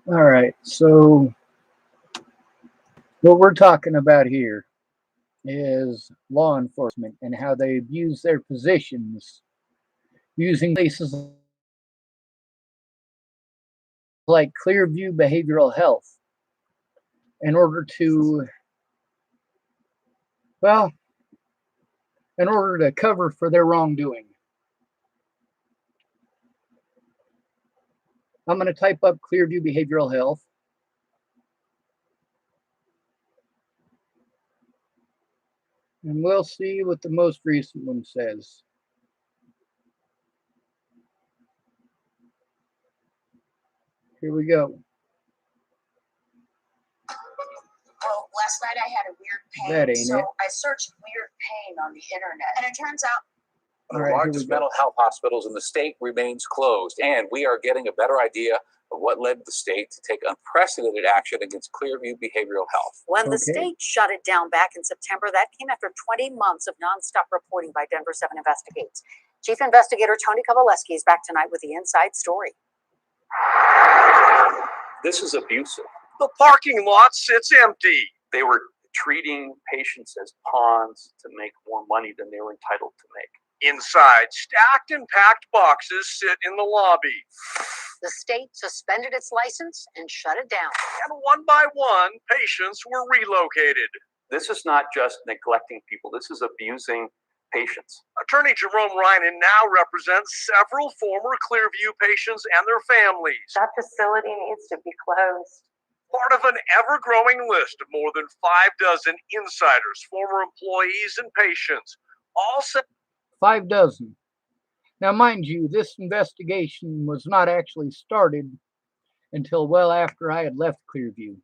All right, so what we're talking about here is law enforcement and how they abuse their positions using places like Clearview Behavioral Health in order to, well, in order to cover for their wrongdoing. I'm going to type up Clearview Behavioral Health. And we'll see what the most recent one says. Here we go. Well, last night I had a weird pain, That ain't so it. I searched weird pain on the internet, and it turns out One of the largest mental health hospitals in the state remains closed, and we are getting a better idea of what led the state to take unprecedented action against Clearview Behavioral Health. when the state shut it down back in September, that came after 20 months of nonstop reporting by Denver 7 Investigates. Chief Investigator Tony Kovaleski is back tonight with the inside story. This is abusive. The parking lot sits empty. They were treating patients as pawns to make more money than they were entitled to make. Inside, stacked and packed boxes sit in the lobby. The state suspended its license and shut it down. And one by one, patients were relocated. This is not just neglecting people. This is abusing patients. Attorney Jerome Reinen now represents several former Clearview patients and their families. That facility needs to be closed. Part of an ever-growing list of more than 6 insiders, former employees, and patients, all said 5 dozen. Now, mind you, this investigation was not actually started until well after I had left Clearview.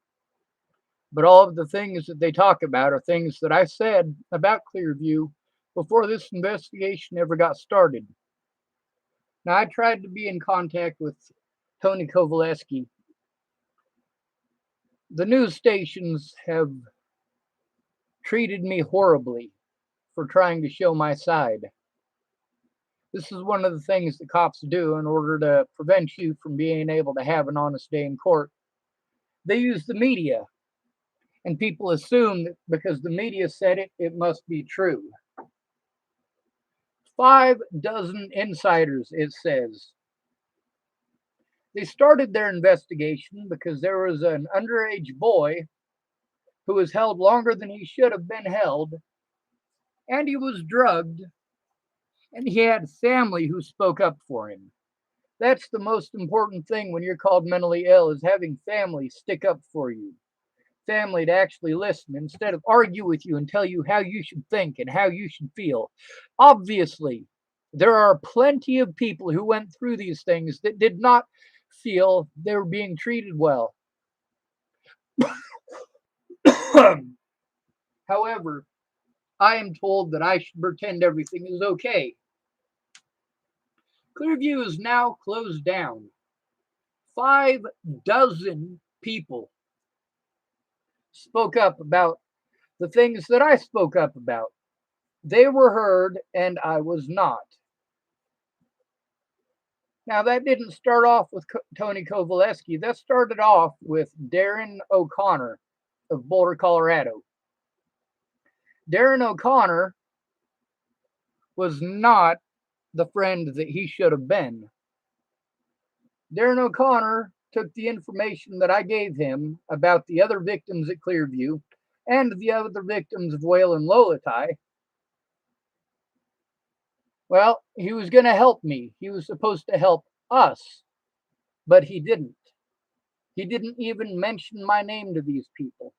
But all of the things that they talk about are things that I said about Clearview before this investigation ever got started. Now, I tried to be in contact with Tony Kovaleski. The news stations have treated me horribly for trying to show my side. This is one of the things that cops do in order to prevent you from being able to have an honest day in court. They use the media, and people assume that because the media said it, it must be true. 5 dozen insiders, it says. They started their investigation because there was an underage boy who was held longer than he should have been held, and he was drugged, and he had family who spoke up for him. That's the most important thing when you're called mentally ill, is having family stick up for you. Family to actually listen instead of argue with you and tell you how you should think and how you should feel. Obviously, there are plenty of people who went through these things that did not feel they were being treated well. However, I am told that I should pretend everything is okay. Clearview is now closed down. 5 dozen people spoke up about the things that I spoke up about. They were heard, and I was not. Now, that didn't start off with Tony Kovaleski. That started off with Darren O'Connor of Boulder, Colorado. Darren O'Connor was not the friend that he should have been. Darren O'Connor took the information that I gave him about the other victims at Clearview and the other victims of Whale and Lolatai. Well, he was going to help me. He was supposed to help us, but he didn't. He didn't even mention my name to these people.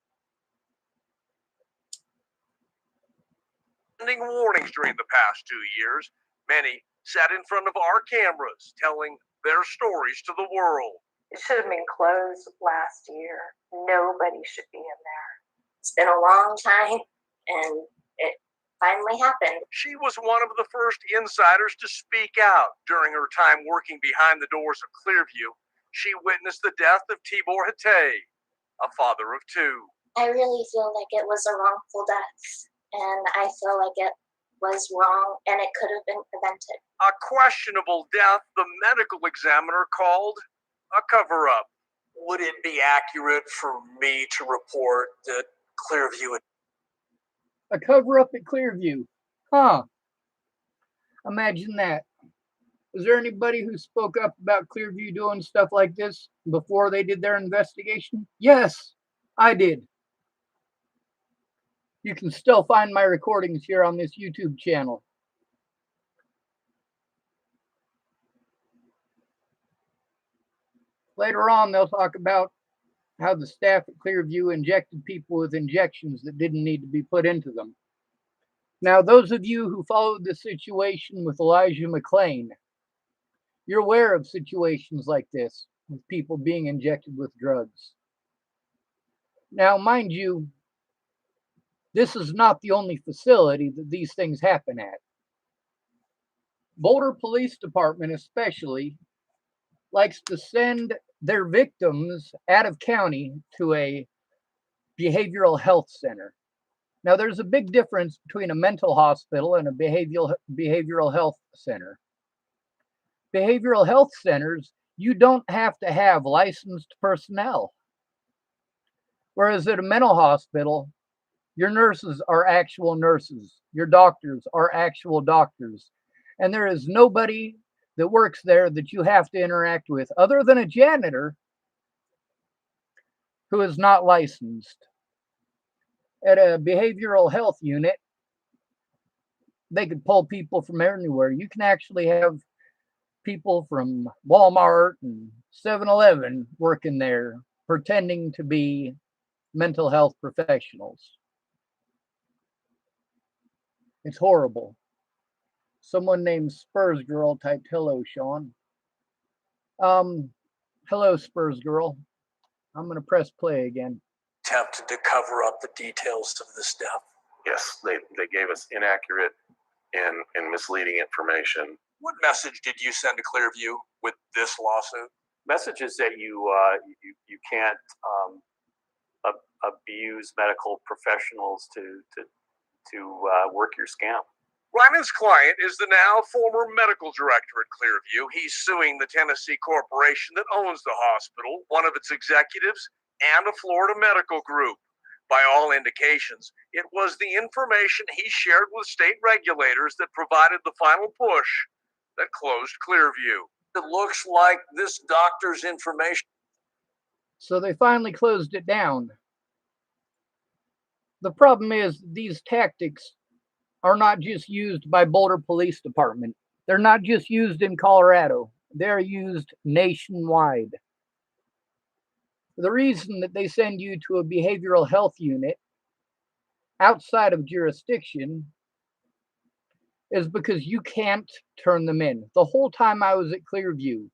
Sending warnings during the past 2 years, many sat in front of our cameras telling their stories to the world. It should have been closed last year. Nobody should be in there. It's been a long time, and it finally happened. She was one of the first insiders to speak out during her time working behind the doors of Clearview. She witnessed the death of Tibor Hatay, a father of 2. I really feel like it was a wrongful death, and I feel like it was wrong and it could have been prevented. A questionable death the medical examiner called a cover-up. Would it be accurate for me to report that Clearview... A cover-up at Clearview. Huh. Imagine that. Was there anybody who spoke up about Clearview doing stuff like this before they did their investigation? Yes, I did. You can still find my recordings here on this YouTube channel. Later on, they'll talk about how the staff at Clearview injected people with injections that didn't need to be put into them. Now, those of you who followed the situation with Elijah McClain, you're aware of situations like this with people being injected with drugs. Now, mind you, this is not the only facility that these things happen at. Boulder Police Department especially likes to send their victims out of county to a behavioral health center. Now, there's a big difference between a mental hospital and a behavioral health center. Behavioral health centers, you don't have to have licensed personnel. Whereas at a mental hospital, your nurses are actual nurses. Your doctors are actual doctors. And there is nobody that works there that you have to interact with other than a janitor who is not licensed. At a behavioral health unit, they could pull people from anywhere. You can actually have people from Walmart and 7-Eleven working there, pretending to be mental health professionals. It's horrible. Someone named Spurs Girl typed, "Hello, Sean." Hello, Spurs Girl. I'm going to press play again. Attempted to cover up the details of this death. Yes, they gave us inaccurate and misleading information. What message did you send to Clearview with this lawsuit? Messages that you can't abuse medical professionals to work your scam. Ryman's client is the now former medical director at Clearview. He's suing the Tennessee corporation that owns the hospital, one of its executives, and a Florida medical group. By all indications, it was the information he shared with state regulators that provided the final push that closed Clearview. It looks like this doctor's information. So they finally closed it down. The problem is these tactics are not just used by Boulder Police Department. They're not just used in Colorado. They're used nationwide. The reason that they send you to a behavioral health unit outside of jurisdiction is because you can't turn them in. The whole time I was at Clearview,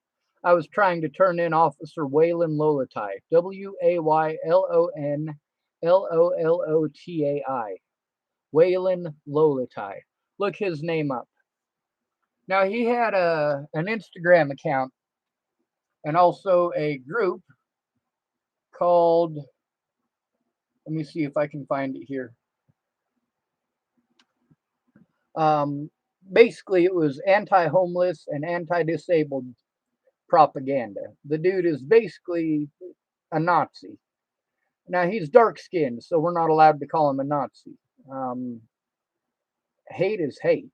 I was trying to turn in Officer Waylon Lolotai, Waylon Waylon Lolotai. Look his name up. Now, he had an Instagram account and also a group called, let me see if I can find it here. Basically, it was anti-homeless and anti-disabled propaganda. The dude is basically a Nazi. Now, he's dark-skinned, so we're not allowed to call him a Nazi. Hate is hate.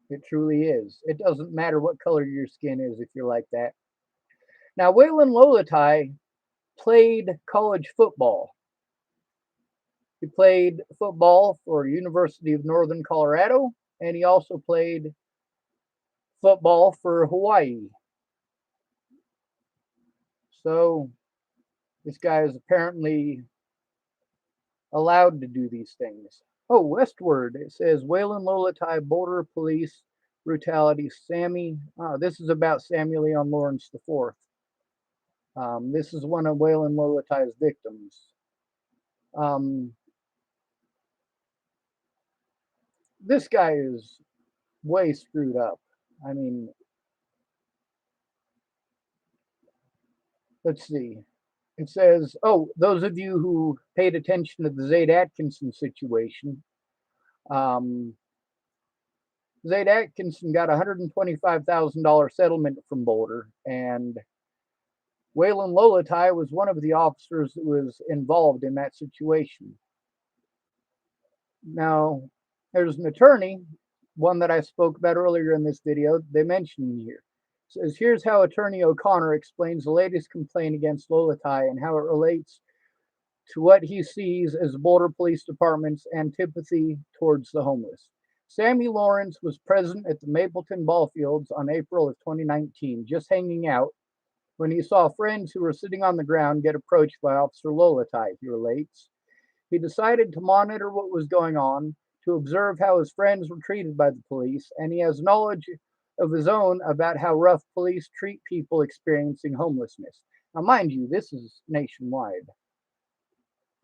It truly is. It doesn't matter what color your skin is if you're like that. Now, Waylon Lolotai played college football. He played football for University of Northern Colorado, and he also played football for Hawaii. So this guy is apparently allowed to do these things. Oh, Westward, it says Waylon Lolotai, Boulder Police brutality, Sammy. This is about Samuel Leon Lawrence IV. This is one of Waylon Lolotai's victims. This guy is way screwed up. I mean, let's see. It says, oh, those of you who paid attention to the Zade Atkinson situation, Zaid Atkinson got a $125,000 settlement from Boulder, and Waylon Lolatai was one of the officers that was involved in that situation. Now, there's an attorney, one that I spoke about earlier in this video, they mentioned here. It says, here's how Attorney O'Connor explains the latest complaint against Lolatai and how it relates to what he sees as Boulder Police Department's antipathy towards the homeless. Sammy Lawrence was present at the Mapleton ball fields on April of 2019, just hanging out, when he saw friends who were sitting on the ground get approached by Officer Lolatai, he relates. He decided to monitor what was going on, to observe how his friends were treated by the police, and he has knowledge of his own about how rough police treat people experiencing homelessness. Now, mind you, this is nationwide.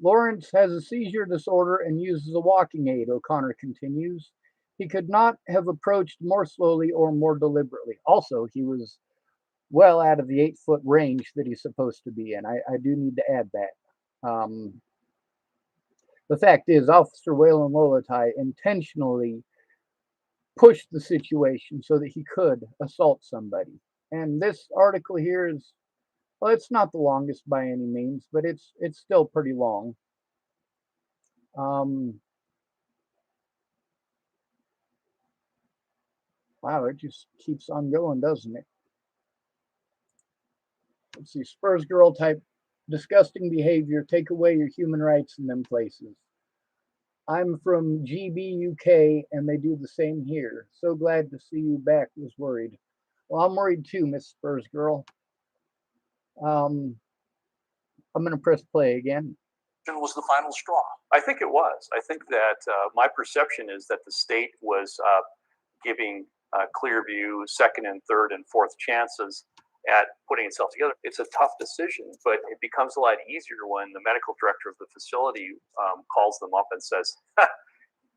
Lawrence has a seizure disorder and uses a walking aid, O'Connor continues. He could not have approached more slowly or more deliberately. Also, he was well out of the 8-foot range that he's supposed to be in. I do need to add that. The fact is, Officer Waylon Lolatai intentionally pushed the situation so that he could assault somebody. And this article here is, well, it's not the longest by any means, but it's still pretty long. Wow, it just keeps on going, doesn't it? Let's see, Spurs girl type disgusting behavior, take away your human rights in them places. I'm from GB, UK, and they do the same here. So glad to see you back, was worried. Well, I'm worried too, Miss Spurs girl. I'm going to press play again. Was the final straw. I think it was. I think that my perception is that the state was giving Clearview second and third and fourth chances at putting itself together. It's a tough decision, but it becomes a lot easier when the medical director of the facility calls them up and says,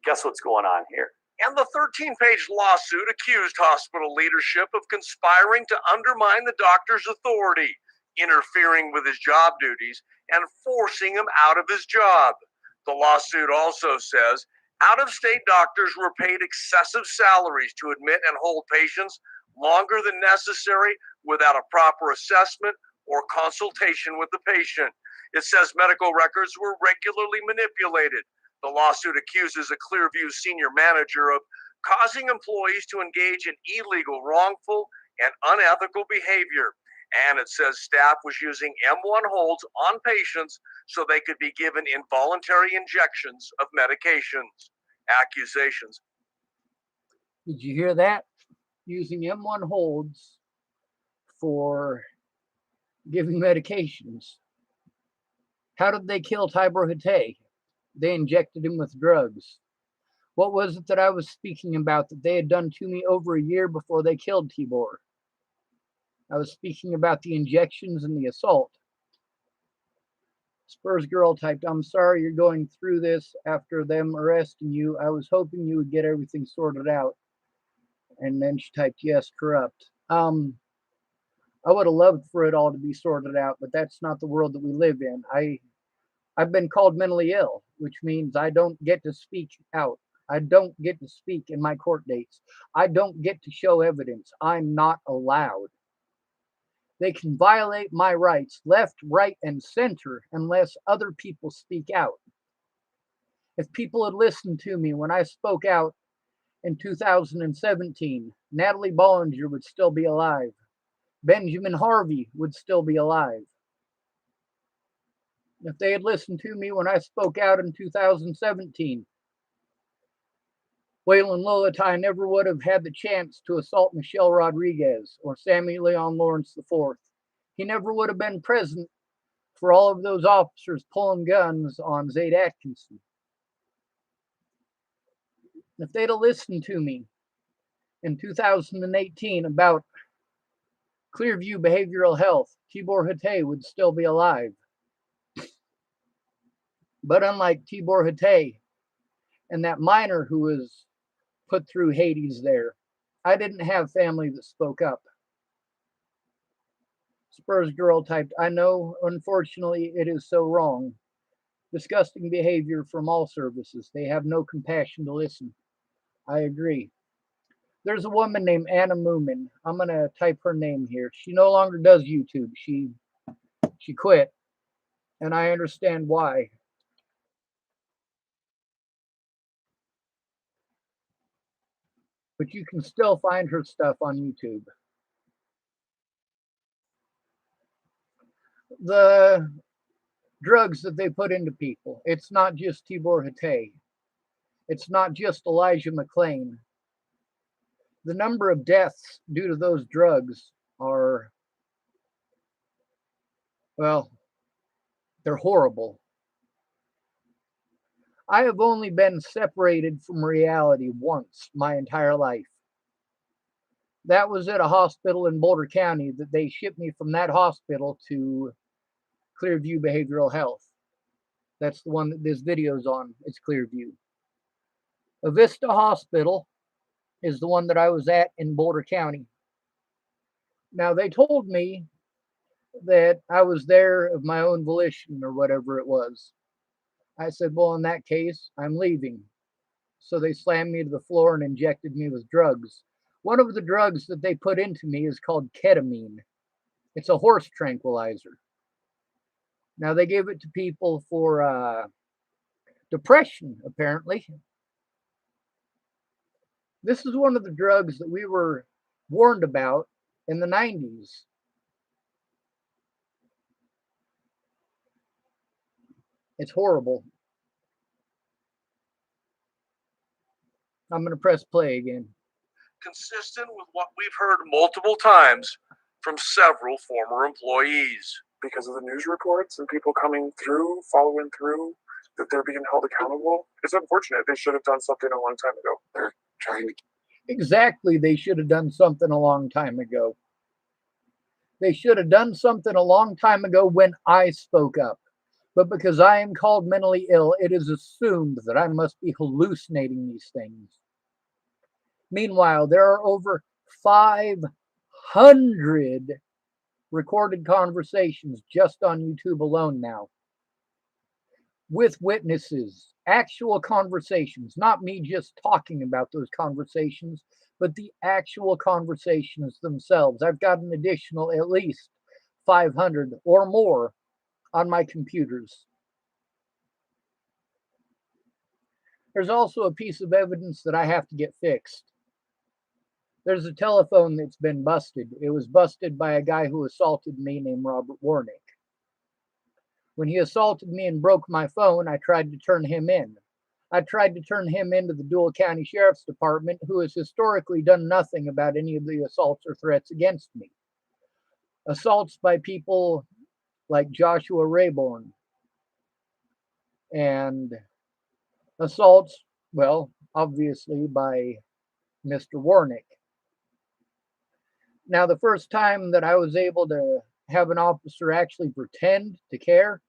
guess what's going on here? And the 13-page lawsuit accused hospital leadership of conspiring to undermine the doctor's authority, interfering with his job duties, and forcing him out of his job. The lawsuit also says out-of-state doctors were paid excessive salaries to admit and hold patients longer than necessary without a proper assessment or consultation with the patient. It says medical records were regularly manipulated. The lawsuit accuses a Clearview senior manager of causing employees to engage in illegal, wrongful, and unethical behavior. And it says staff was using M1 holds on patients so they could be given involuntary injections of medications. Accusations. Did you hear that? Using M1 holds for giving medications. How did they kill Tibor Hatay? They injected him with drugs. What was it that I was speaking about that they had done to me over a year before they killed Tibor? I was speaking about the injections and the assault. Spurs girl typed, I'm sorry you're going through this after them arresting you. I was hoping you would get everything sorted out. And then she typed, yes, corrupt. I would have loved for it all to be sorted out, but that's not the world that we live in. I've been called mentally ill, which means I don't get to speak out. I don't get to speak in my court dates. I don't get to show evidence. I'm not allowed. They can violate my rights left, right, and center unless other people speak out. If people had listened to me when I spoke out in 2017, Natalie Bollinger would still be alive. Benjamin Harvey would still be alive. If they had listened to me when I spoke out in 2017, Waylon Lolatai never would have had the chance to assault Michelle Rodriguez or Sammy Leon Lawrence IV. He never would have been present for all of those officers pulling guns on Zaid Atkinson. If they'd have listened to me in 2018 about Clearview Behavioral Health, Tibor Hatay would still be alive. But unlike Tibor Hatay and that miner who was put through Hades there, I didn't have family that spoke up. Spurs girl typed, I know, unfortunately, it is so wrong. Disgusting behavior from all services. They have no compassion to listen. I agree. There's a woman named Anna Moomin. I'm going to type her name here. She no longer does YouTube. She quit, and I understand why. But you can still find her stuff on YouTube. The drugs that they put into people, it's not just Tibor Hatay. It's not just Elijah McClain. The number of deaths due to those drugs are, well, they're horrible. I have only been separated from reality once my entire life. That was at a hospital in Boulder County that they shipped me from that hospital to Clearview Behavioral Health. That's the one that this video's on. It's Clearview. Avista Hospital is the one that I was at in Boulder County. Now, they told me that I was there of my own volition or whatever it was. I said, well, in that case, I'm leaving. So they slammed me to the floor and injected me with drugs. One of the drugs that they put into me is called ketamine. It's a horse tranquilizer. Now, they gave it to people for depression, apparently. This is one of the drugs that we were warned about in the 90s. It's horrible. I'm going to press play again. Consistent with what we've heard multiple times from several former employees. Because of the news reports and people coming through, following through, that they're being held accountable. It's unfortunate. They should have done something a long time ago. They're trying to. Exactly, they should have done something a long time ago. They should have done something a long time ago when I spoke up. But because I am called mentally ill, it is assumed that I must be hallucinating these things. Meanwhile, there are over 500 recorded conversations just on YouTube alone now, with witnesses, actual conversations, not me just talking about those conversations, but the actual conversations themselves. I've got an additional at least 500 or more on my computers. There's also a piece of evidence that I have to get fixed. There's a telephone that's been busted. It was busted by a guy who assaulted me named Robert Warnick. When he assaulted me and broke my phone, I tried to turn him in. I tried to turn him into the Dual County Sheriff's Department, who has historically done nothing about any of the assaults or threats against me. Assaults by people like Joshua Rayborn, and assaults, well, obviously by Mr. Warnick. Now, the first time that I was able to have an officer actually pretend to care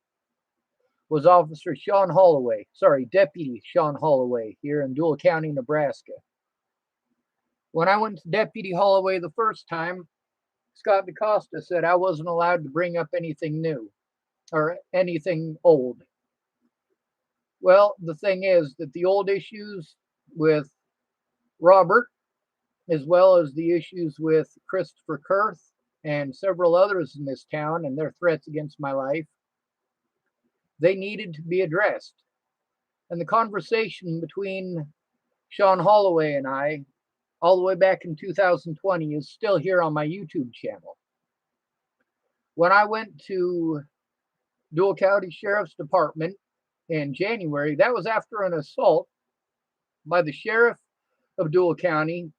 was Officer Sean Holloway, Deputy Sean Holloway here in Dual County, Nebraska. When I went to Deputy Holloway the first time, Scott DaCosta said I wasn't allowed to bring up anything new or anything old. Well, the thing is that the old issues with Robert, as well as the issues with Christopher Kurth and several others in this town and their threats against my life, they needed to be addressed. And the conversation between Sean Holloway and I, all the way back in 2020, is still here on my YouTube channel. When I went to Dual County Sheriff's Department in January, that was after an assault by the sheriff of Dual County,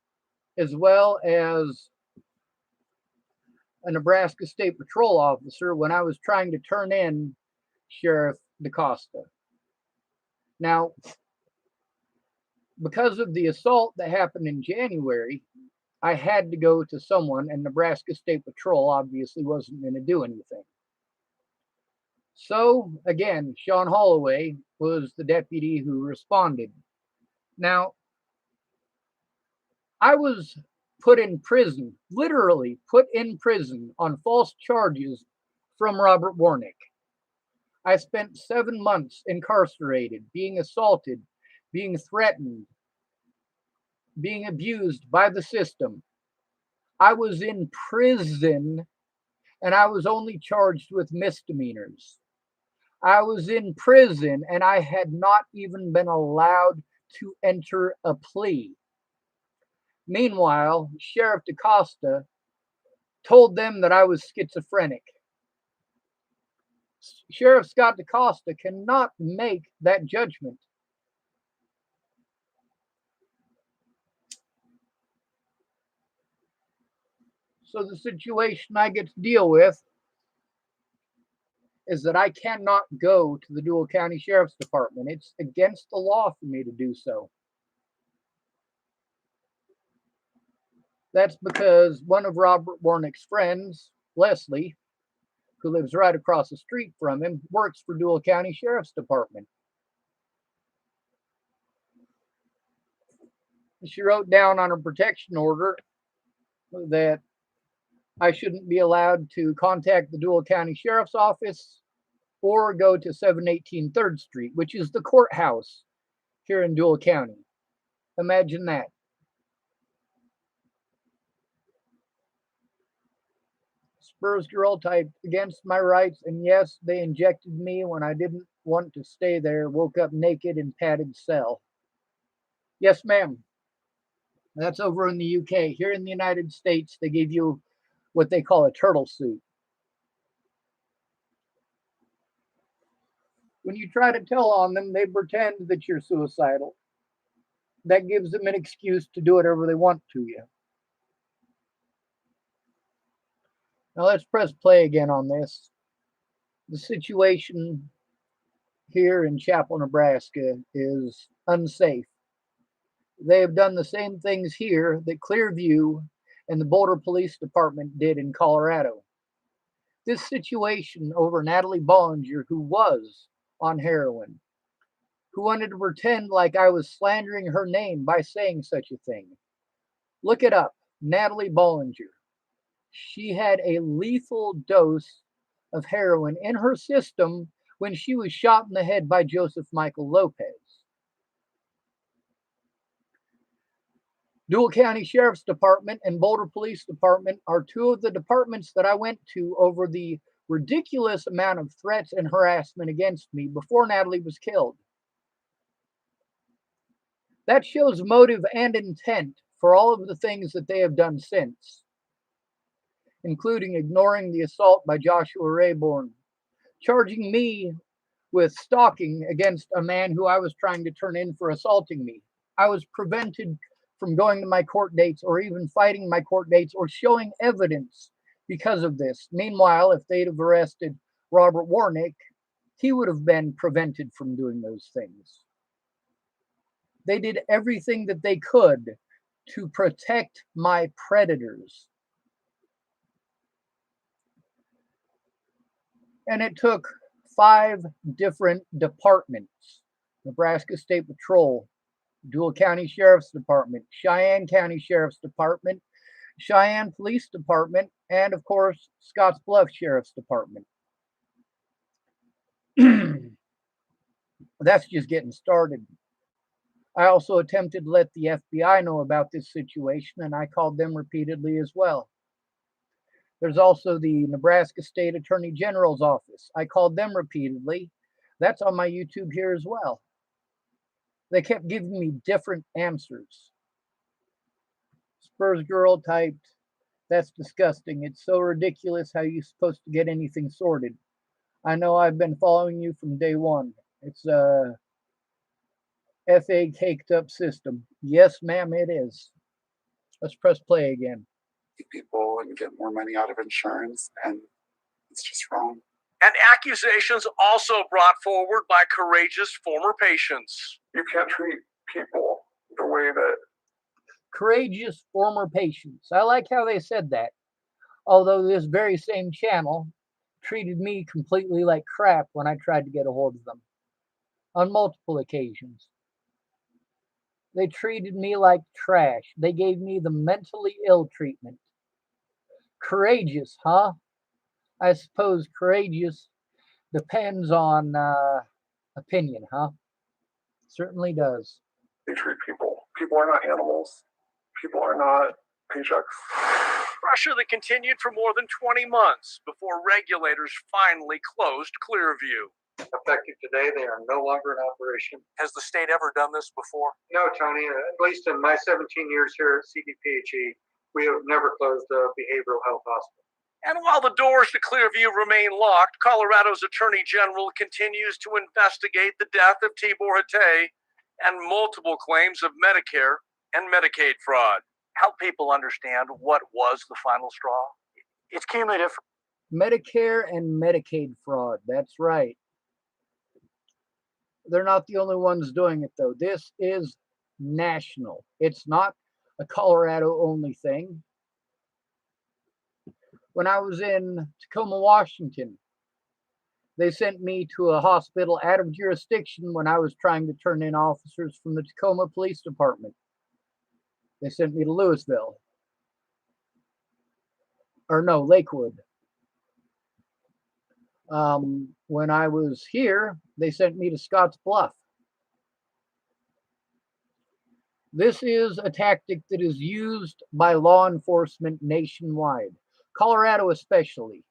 as well as a Nebraska State Patrol officer, when I was trying to turn in Sheriff DaCosta. Now, because of the assault that happened in January, I had to go to someone, and Nebraska State Patrol obviously wasn't going to do anything. So, again, Sean Holloway was the deputy who responded. Now, I was put in prison, literally put in prison on false charges from Robert Warnick. I spent 7 months incarcerated, being assaulted, being threatened, being abused by the system. I was in prison and I was only charged with misdemeanors. I was in prison and I had not even been allowed to enter a plea. Meanwhile, Sheriff DaCosta told them that I was schizophrenic. Sheriff Scott DaCosta cannot make that judgment. So the situation I get to deal with is that I cannot go to the Dual County Sheriff's Department. It's against the law for me to do so. That's because one of Robert Warnick's friends, Leslie, who lives right across the street from him, works for Dual County Sheriff's Department. She wrote down on her protection order that I shouldn't be allowed to contact the Dual County Sheriff's Office or go to 718 3rd Street, which is the courthouse here in Dual County. Imagine that. Spurs girl typed against my rights, and yes, they injected me when I didn't want to stay there, woke up naked in padded cell. Yes, ma'am. That's over in the UK. Here in the United States, they give you what they call a turtle suit. When you try to tell on them, they pretend that you're suicidal. That gives them an excuse to do whatever they want to you. Now let's press play again on this. The situation here in Chapel, Nebraska is unsafe. They have done the same things here that Clearview and the Boulder Police Department did in Colorado. This situation over Natalie Bollinger, who was on heroin, who wanted to pretend like I was slandering her name by saying such a thing. Look it up, Natalie Bollinger. She had a lethal dose of heroin in her system when she was shot in the head by Joseph Michael Lopez. Dual County Sheriff's Department and Boulder Police Department are two of the departments that I went to over the ridiculous amount of threats and harassment against me before Natalie was killed. That shows motive and intent for all of the things that they have done since, including ignoring the assault by Joshua Rayborn, charging me with stalking against a man who I was trying to turn in for assaulting me. I was prevented from going to my court dates or even fighting my court dates or showing evidence because of this. Meanwhile, if they'd have arrested Robert Warnick, he would have been prevented from doing those things. They did everything that they could to protect my predators. And it took 5 different departments: Nebraska State Patrol, Dual County Sheriff's Department, Cheyenne County Sheriff's Department, Cheyenne Police Department, and of course, Scottsbluff Sheriff's Department. That's just getting started. I also attempted to let the FBI know about this situation, and I called them repeatedly as well. There's also the Nebraska State Attorney General's office. I called them repeatedly. That's on my YouTube here as well. They kept giving me different answers. Spurs girl typed, "That's disgusting. It's so ridiculous how you're supposed to get anything sorted. I know I've been following you from day one. It's a FA caked up system." Yes, ma'am, it is. Let's press play again. People and get more money out of insurance, and it's just wrong. And accusations also brought forward by courageous former patients. You can't treat people the way that Courageous former patients. I like how they said that. Although this very same channel treated me completely like crap when I tried to get a hold of them on multiple occasions. They treated me like trash. They gave me the mentally ill treatment. Courageous, huh? I suppose courageous depends on opinion, huh? Certainly does. they treat people. People are not animals. People are not paychecks. Pressure that continued for more than 20 months before regulators finally closed Clearview. Effective today, they are no longer in operation. Has the state ever done this before? No, Tony, at least in my 17 years here at CDPHE, we have never closed a behavioral health hospital. And while the doors to Clearview remain locked, Colorado's Attorney General continues to investigate the death of Tibor Hatay and multiple claims of Medicare and Medicaid fraud. Help people understand what was the final straw. It's cumulative. Medicare and Medicaid fraud. That's right. They're not the only ones doing it, though. This is national. It's not a Colorado only thing. When I was in Tacoma, Washington, they sent me to a hospital out of jurisdiction when I was trying to turn in officers from the Tacoma Police Department. They sent me to Louisville. Or no, Lakewood. When I was here, they sent me to Scotts Bluff. This is a tactic that is used by law enforcement nationwide, Colorado especially.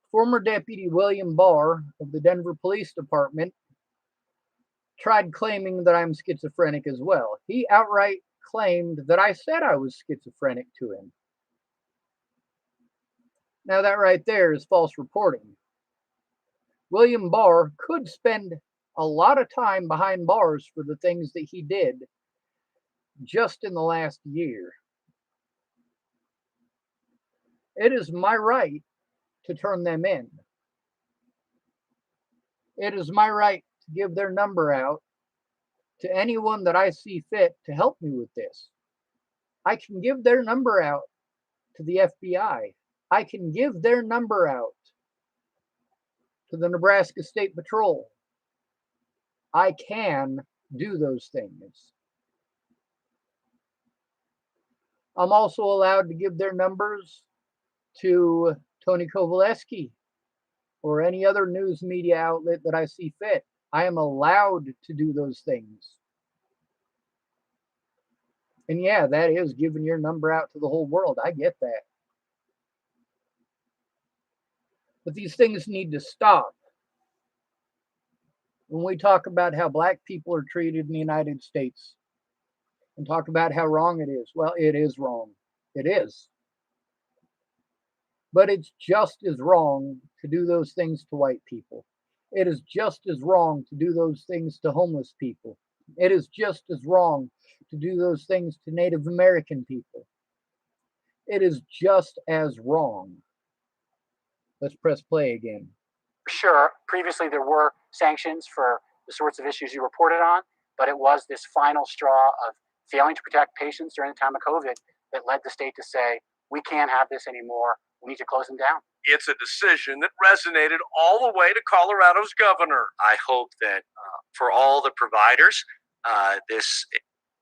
Former Deputy William Barr of the Denver Police Department tried claiming that I'm schizophrenic as well. He outright claimed that I said I was schizophrenic to him. Now that right there is false reporting. William Barr could spend a lot of time behind bars for the things that he did just in the last year. It is my right to turn them in. It is my right to give their number out to anyone that I see fit to help me with this. I can give their number out to the FBI. I can give their number out to the Nebraska State Patrol. I can do those things. I'm also allowed to give their numbers to Tony Kovaleski or any other news media outlet that I see fit. I am allowed to do those things. And yeah, that is giving your number out to the whole world. I get that. But these things need to stop. When we talk about how black people are treated in the United States and talk about how wrong it is, well, it is wrong. It is. But it's just as wrong to do those things to white people. It is just as wrong to do those things to homeless people. It is just as wrong to do those things to Native American people. It is just as wrong. Let's press play again. Sure, previously there were sanctions for the sorts of issues you reported on, but it was this final straw of failing to protect patients during the time of COVID that led the state to say, we can't have this anymore. We need to close them down. It's a decision that resonated all the way to Colorado's governor. I hope that for all the providers,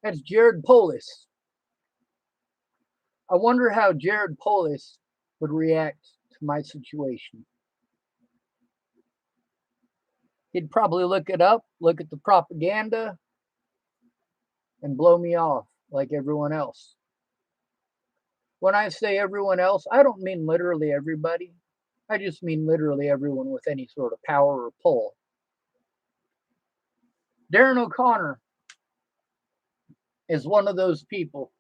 That's Jared Polis. I wonder how Jared Polis would react to my situation. He'd probably look it up, look at the propaganda, and blow me off like everyone else. When I say everyone else, I don't mean literally everybody. I just mean literally everyone with any sort of power or pull. Darren O'Connor is one of those people.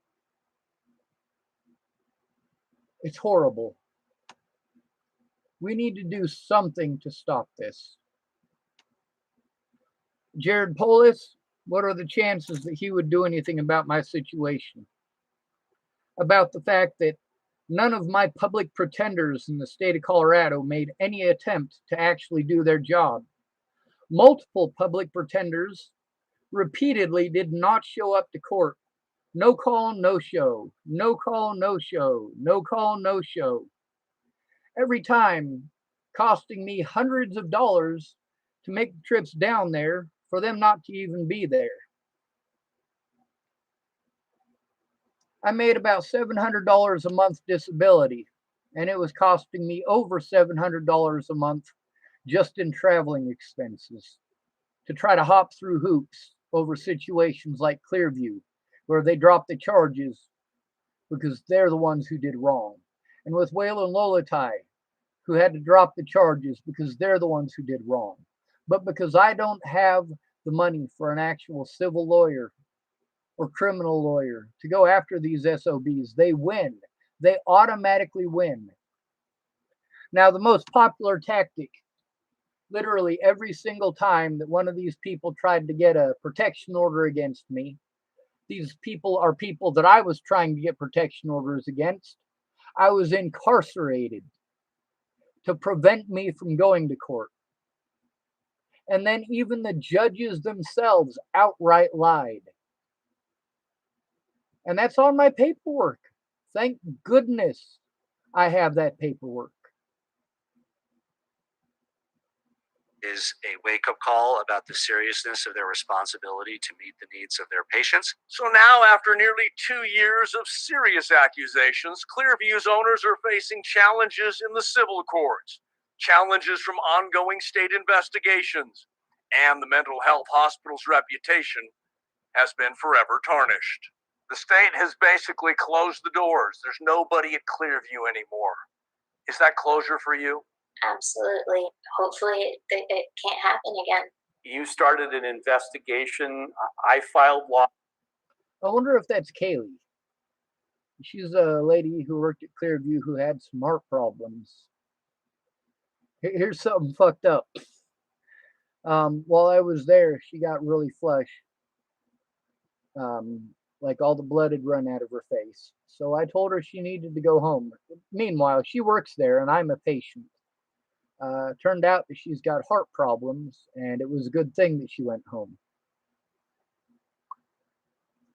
It's horrible. We need to do something to stop this. Jared Polis, what are the chances that he would do anything about my situation? About the fact that none of my public pretenders in the state of Colorado made any attempt to actually do their job. Multiple public pretenders repeatedly did not show up to court. No call, no show. No call, no show. No call, no show. Every time costing me hundreds of dollars to make the trips down there for them not to even be there. I made about $700 a month disability, and it was costing me over $700 a month just in traveling expenses to try to hop through hoops over situations like Clearview, where they drop the charges because they're the ones who did wrong. And with Whale and Lolatai, who had to drop the charges because they're the ones who did wrong. But because I don't have the money for an actual civil lawyer or criminal lawyer to go after these SOBs, they win. They automatically win. Now, the most popular tactic, literally every single time that one of these people tried to get a protection order against me, these people are people that I was trying to get protection orders against. I was incarcerated to prevent me from going to court. And then even the judges themselves outright lied. And that's on my paperwork. Thank goodness I have that paperwork. Is a wake-up call about the seriousness of their responsibility to meet the needs of their patients. So now, after nearly 2 years of serious accusations, Clearview's owners are facing challenges in the civil courts, challenges from ongoing state investigations, and the mental health hospital's reputation has been forever tarnished. The state has basically closed the doors. There's nobody at Clearview anymore. Is that closure for you? Absolutely. Hopefully it can't happen again. You started an investigation. I filed law. I wonder if that's Kaylee. She's a lady who worked at Clearview who had some heart problems. Here's something fucked up. While I was there, she got really flush. Like all the blood had run out of her face. So I told her she needed to go home. Meanwhile, she works there and I'm a patient. Turned out that she's got heart problems, and it was a good thing that she went home.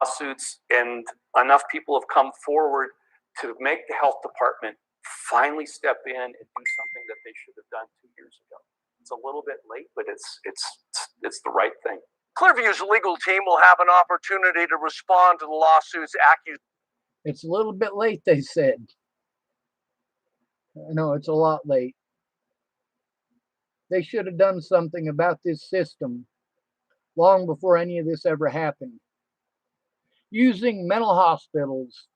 Lawsuits, and enough people have come forward to make the health department finally step in and do something that they should have done 2 years ago. It's a little bit late, but it's the right thing. Clearview's legal team will have an opportunity to respond to the lawsuit's accusations. It's a little bit late, they said. No, it's a lot late. They should have done something about this system long before any of this ever happened. Using mental hospitals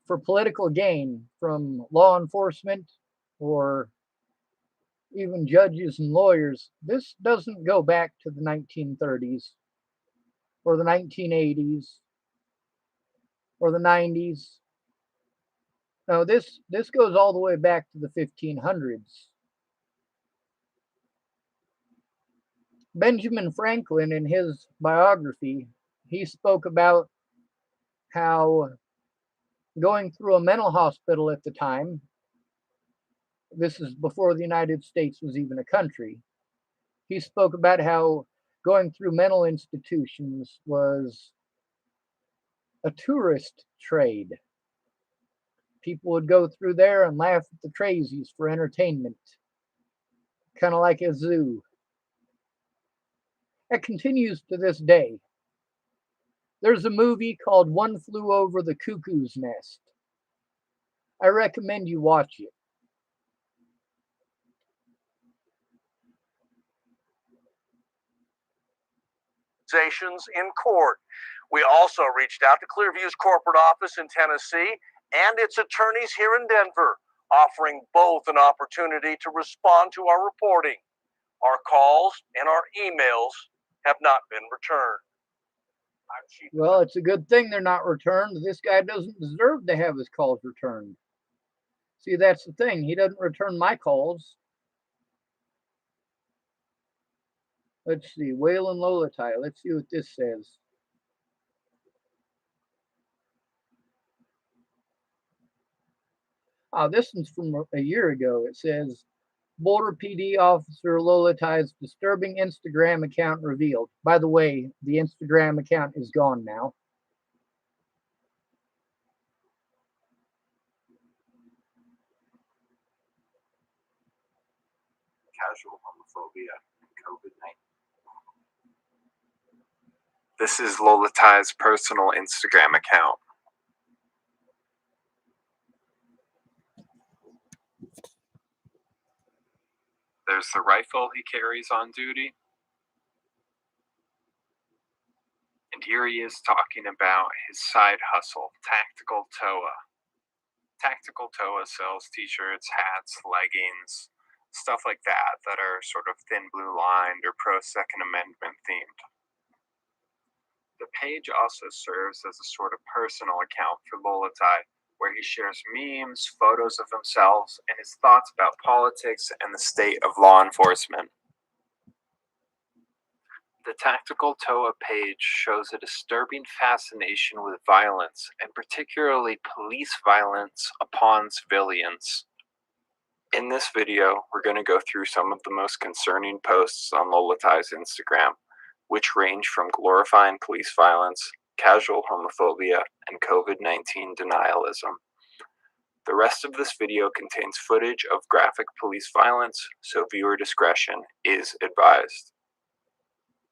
for political gain from law enforcement or even judges and lawyers, this doesn't go back to the 1930s or the 1980s or the 90s. No, this goes all the way back to the 1500s. Benjamin Franklin, in his biography, he spoke about how going through a mental hospital at the time, this is before the United States was even a country, he spoke about how going through mental institutions was a tourist trade. People would go through there and laugh at the crazies for entertainment, kind of like a zoo. That continues to this day. There's a movie called One Flew Over the Cuckoo's Nest. I recommend you watch it. In court. We also reached out to Clearview's corporate office in Tennessee and its attorneys here in Denver, offering both an opportunity to respond to our reporting. Our calls and our emails have not been returned. Well, it's a good thing they're not returned. This guy doesn't deserve to have his calls returned. See, that's the thing. He doesn't return my calls. Let's see. Whale and Lolatai. Let's see what this says. Oh, this one's from a year ago. It says, Boulder PD officer Lolatai's disturbing Instagram account revealed. By the way, the Instagram account is gone now. Casual homophobia and COVID-19. This is Lolatai's personal Instagram account. There's the rifle he carries on duty. here he is talking about his side hustle, Tactical Toa. Tactical Toa sells t-shirts, hats, leggings, stuff like that that are sort of thin blue lined or pro-Second Amendment themed. The page also serves as a sort of personal account for Lolatai, where he shares memes, photos of himself, and his thoughts about politics and the state of law enforcement. The Tactical Toa page shows a disturbing fascination with violence, and particularly police violence upon civilians. In this video, we're going to go through some of the most concerning posts on Lolatai's Instagram, which range from glorifying police violence, casual homophobia, and COVID-19 denialism. The rest of this video contains footage of graphic police violence, so viewer discretion is advised.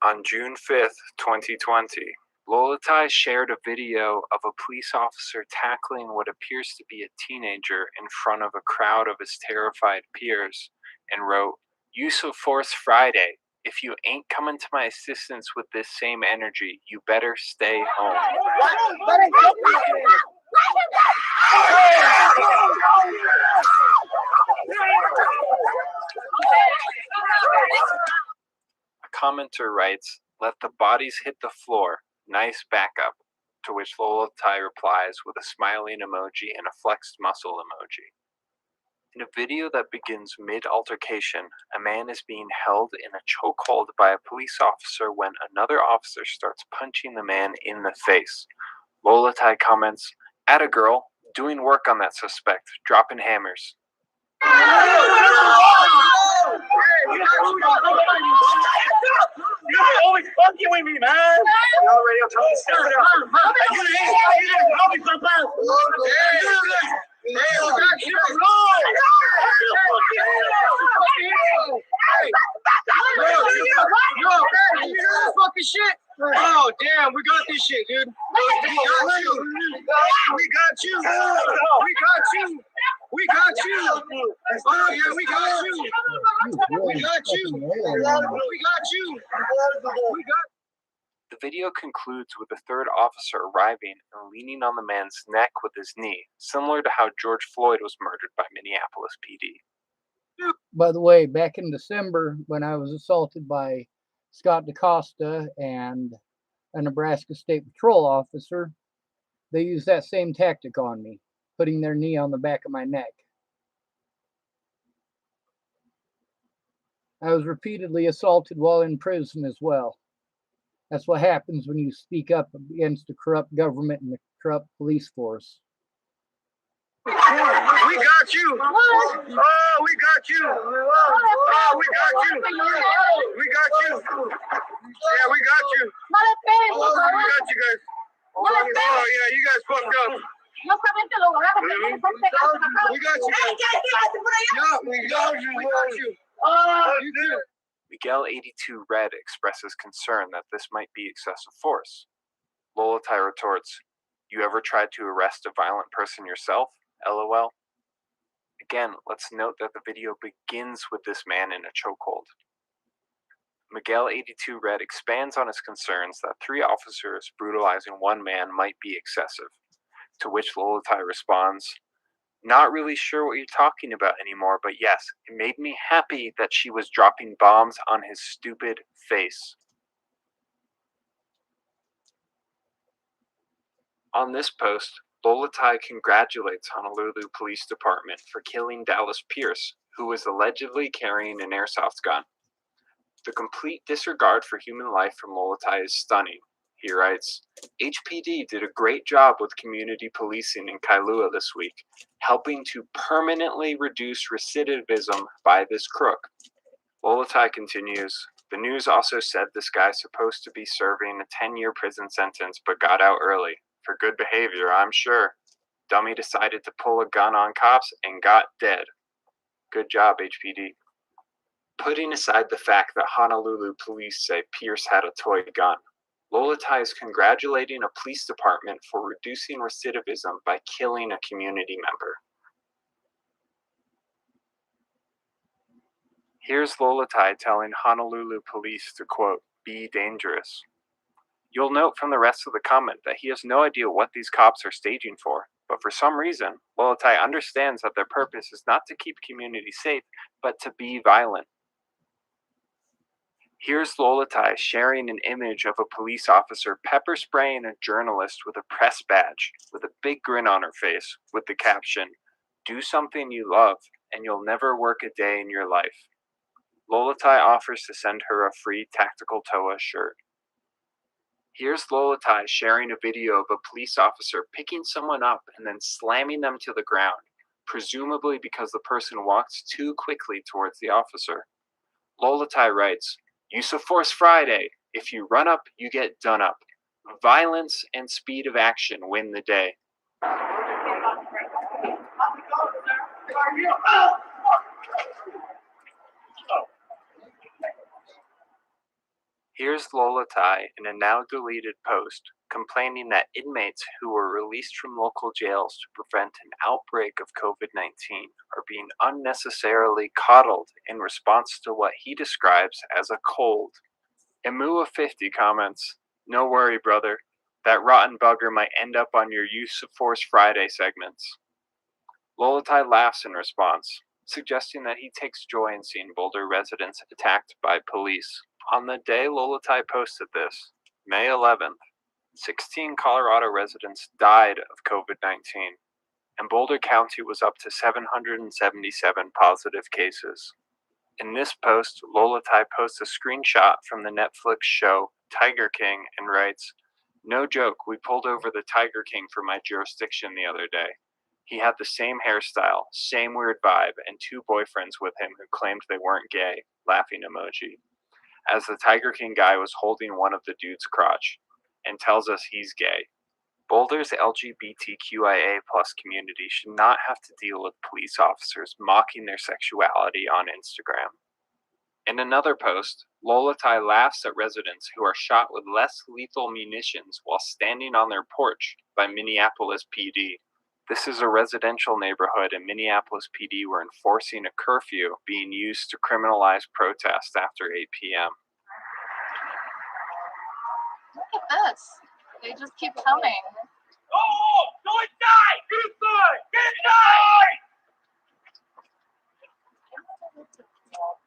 On June 5th, 2020, Lolatai shared a video of a police officer tackling what appears to be a teenager in front of a crowd of his terrified peers and wrote, "Use of force Friday. If you ain't coming to my assistance with this same energy, you better stay home." A commenter writes, "Let the bodies hit the floor. Nice backup." To which Lolatai replies with a smiling emoji and a flexed muscle emoji. In a video that begins mid-altercation, a man is being held in a chokehold by a police officer when another officer starts punching the man in the face. Lolatai comments, "Atta girl, doing work on that suspect, dropping hammers." You're always fucking with me, man. Fucking shit. Oh damn, we got this shit, dude. We got you. We got you. We got you. We got you. Oh yeah, we got you. We got you. We got you. We got. The video concludes with the third officer arriving and leaning on the man's neck with his knee, similar to how George Floyd was murdered by Minneapolis PD. By the way, back in December, when I was assaulted by Scott DaCosta and a Nebraska State Patrol officer, they used that same tactic on me, putting their knee on the back of my neck. I was repeatedly assaulted while in prison as well. That's what happens when you speak up against the corrupt government and the corrupt police force. We got you. Oh, we got you. Oh, we got you. We got you. Yeah, we got you. Oh, we got you guys. Oh, yeah, you guys fucked up. We got you. Yeah, we got you. We got you. You too. Miguel 82 Red expresses concern that this might be excessive force. Lolatai retorts, "You ever tried to arrest a violent person yourself? LOL." Again, let's note that the video begins with this man in a chokehold. Miguel 82 Red expands on his concerns that 3 officers brutalizing one man might be excessive, to which Lolatai responds, "Not really sure what you're talking about anymore, but yes, it made me happy that she was dropping bombs on his stupid face." On this post, Lolatai congratulates Honolulu Police Department for killing Dallas Pierce, who was allegedly carrying an airsoft gun. The complete disregard for human life from Lolatai is stunning. He writes, "HPD did a great job with community policing in Kailua this week, helping to permanently reduce recidivism by this crook." Lolatai continues, "The news also said this guy's supposed to be serving a 10-year prison sentence but got out early. For good behavior, I'm sure. Dummy decided to pull a gun on cops and got dead. Good job, HPD." Putting aside the fact that Honolulu police say Pierce had a toy gun, Lolatai is congratulating a police department for reducing recidivism by killing a community member. Here's Lolatai telling Honolulu police to, quote, "be dangerous." You'll note from the rest of the comment that he has no idea what these cops are staging for, but for some reason, Lolatai understands that their purpose is not to keep communities safe, but to be violent. Here's Lolatai sharing an image of a police officer pepper spraying a journalist with a press badge, with a big grin on her face, with the caption, "Do something you love, and you'll never work a day in your life." Lolatai offers to send her a free Tactical Toa shirt. Here's Lolatai sharing a video of a police officer picking someone up and then slamming them to the ground, presumably because the person walked too quickly towards the officer. Lolatai writes, "Use of Force Friday. If you run up, you get done up. Violence and speed of action win the day." Here's Lolatai in a now deleted post complaining that inmates who were released from local jails to prevent an outbreak of COVID-19 are being unnecessarily coddled in response to what he describes as a cold. Emua50 comments, "No worry, brother. That rotten bugger might end up on your Use of Force Friday segments." Lolatai laughs in response, suggesting that he takes joy in seeing Boulder residents attacked by police. On the day Lolatai posted this, May 11th, 16 Colorado residents died of COVID-19, and Boulder County was up to 777 positive cases. In this post, Lolatai posts a screenshot from the Netflix show Tiger King and writes, "No joke, we pulled over the Tiger King for my jurisdiction the other day. He had the same hairstyle, same weird vibe, and 2 boyfriends with him who claimed they weren't gay," laughing emoji, as the Tiger King guy was holding one of the dude's crotch, and tells us he's gay. Boulder's LGBTQIA+ community should not have to deal with police officers mocking their sexuality on Instagram. In another post, Lolatai laughs at residents who are shot with less lethal munitions while standing on their porch by Minneapolis PD. This is a residential neighborhood, and Minneapolis PD were enforcing a curfew being used to criminalize protest after 8 p.m. Look at this. They just keep coming. Oh, go inside! Get inside! Get inside!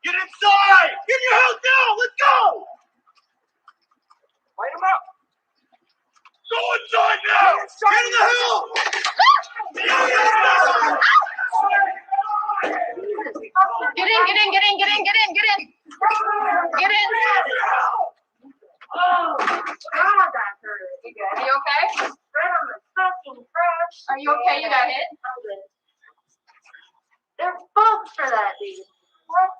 Get inside! Get in your house now! Let's go! Light them up! Go inside now! Get in the house! Get in, get in, get in, get in, get in, get in. Get in. Oh, God, that hurt. You good? Are you okay? Right on the fucking crotch. Are you okay? You got hit? They're both for that, dude. What?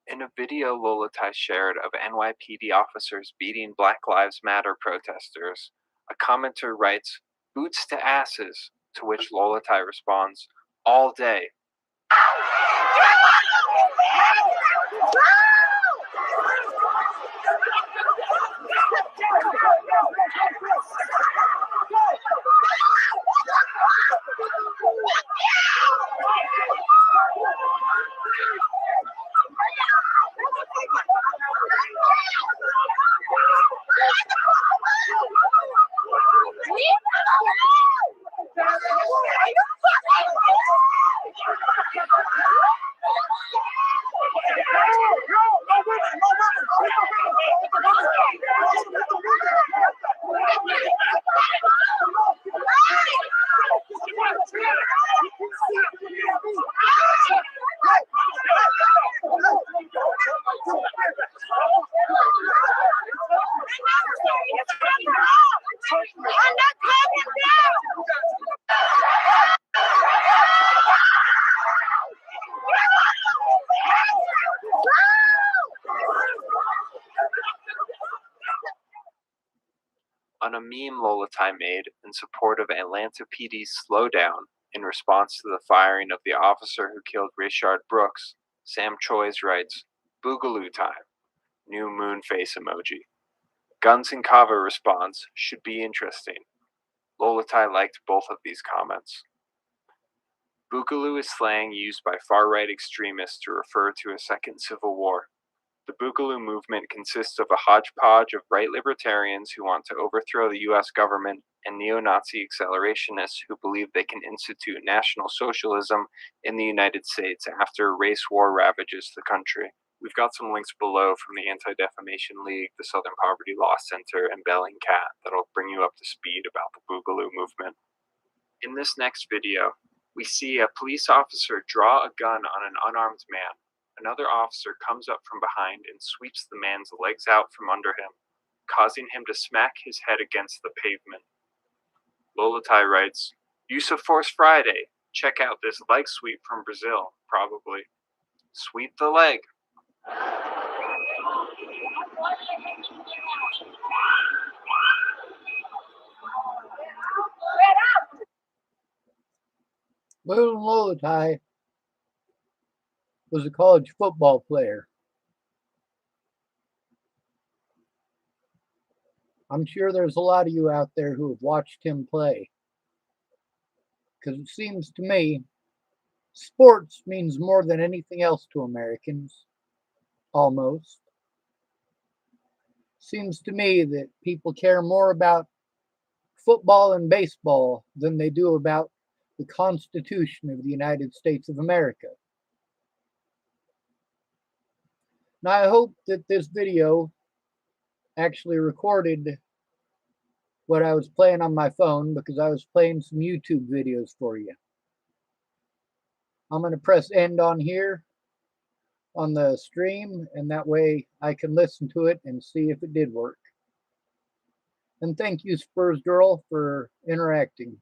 In a video Lolatai shared of NYPD officers beating Black Lives Matter protesters, a commenter writes, "Boots to asses," to which Lolatai responds, "All day." On a meme Lolatai made in support of Atlanta PD's slowdown in response to the firing of the officer who killed Rayshard Brooks, Sam Choi's writes, "Boogaloo time." New moon face emoji. Guns and Kava responds, "Should be interesting." Lolatai liked both of these comments. Boogaloo is slang used by far-right extremists to refer to a second civil war. The Boogaloo movement consists of a hodgepodge of right libertarians who want to overthrow the US government and neo-Nazi accelerationists who believe they can institute National Socialism in the United States after race war ravages the country. We've got some links below from the Anti-Defamation League, the Southern Poverty Law Center, and Belling Cat that'll bring you up to speed about the Boogaloo movement. In this next video, we see a police officer draw a gun on an unarmed man. Another officer comes up from behind and sweeps the man's legs out from under him, causing him to smack his head against the pavement. Lolatai writes, "Use of Force Friday. Check out this leg sweep from Brazil, probably. Sweep the leg." Little Lolatai was a college football player. I'm sure there's a lot of you out there who have watched him play. Because it seems to me, sports means more than anything else to Americans. Almost. Seems to me that people care more about football and baseball than they do about the Constitution of the United States of America. Now, I hope that this video actually recorded what I was playing on my phone, because I was playing some YouTube videos for you. I'm going to press end on here on the stream, and that way I can listen to it and see if it did work. And thank you, Spurs Girl, for interacting.